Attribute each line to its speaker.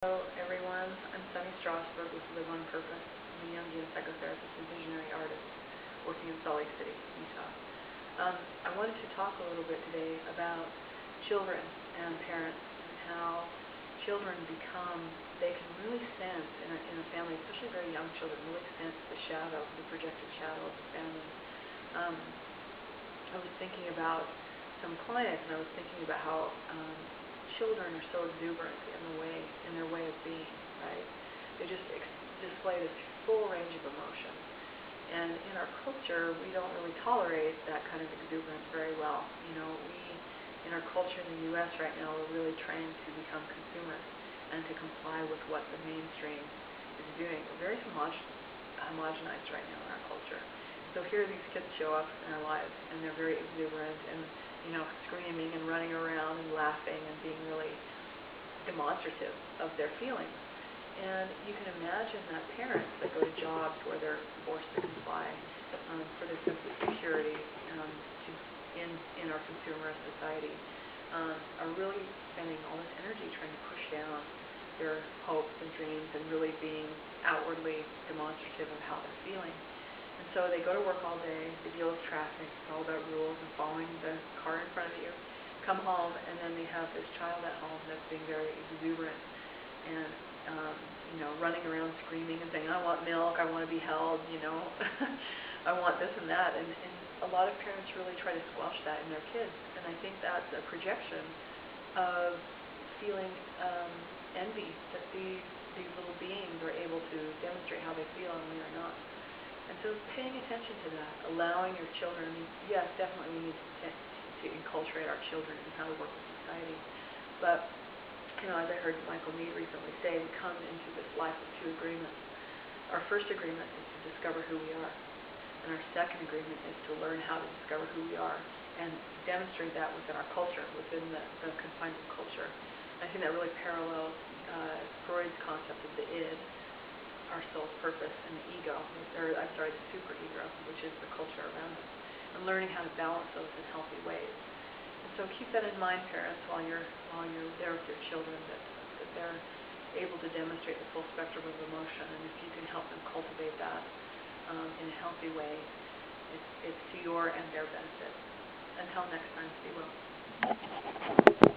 Speaker 1: Hello everyone, I'm Strasburg with Live on Purpose. I'm a Jungian psychotherapist and visionary artist working in Salt Lake City, Utah. I wanted to talk a little bit today about children and parents and how children they can really sense in a family, especially very young children, really sense the shadow, the projected shadow of the family. I was thinking about some clients, and I was thinking about how children are so exuberant in their way of being, right? They just display this full range of emotion. And in our culture, we don't really tolerate that kind of exuberance very well. You know, in our culture in the U.S. right now, we're really trained to become consumers and to comply with what the mainstream is doing. We're very homogenized right now in our culture. So here these kids show up in our lives, and they're very exuberant and, you know, screaming and running around and laughing and being really demonstrative of their feelings. And you can imagine that parents that go to jobs where they're forced to comply for their sense of security in our consumerist society are really spending all this energy trying to push down their hopes and dreams and really being outwardly demonstrative of how they're feeling. And so they go to work all day, they deal with traffic, it's all about rules and following the car in front of you, come home, and then they have this child at home that's being very exuberant and you know, running around screaming and saying, I want milk, I want to be held, you know, I want this and that. And a lot of parents really try to squelch that in their kids. And I think that's a projection of feeling envy that these little beings are able to demonstrate how they feel and we are not. And so paying attention to that, allowing your children, I mean, yes, definitely we need to enculturate our children in how to work with society. But, you know, as I heard Michael Mead recently say, we come into this life with two agreements. Our first agreement is to discover who we are. And our second agreement is to learn how to discover who we are and demonstrate that within our culture, within the confines of culture. And I think that really parallels Freud's concept of the id, our soul's purpose, and the ego, the superego, which is the culture around us, and learning how to balance those in healthy ways. And so keep that in mind, parents, while you're there with your children, that they're able to demonstrate the full spectrum of emotion, and if you can help them cultivate that in a healthy way, it's to your and their benefit. Until next time, be well.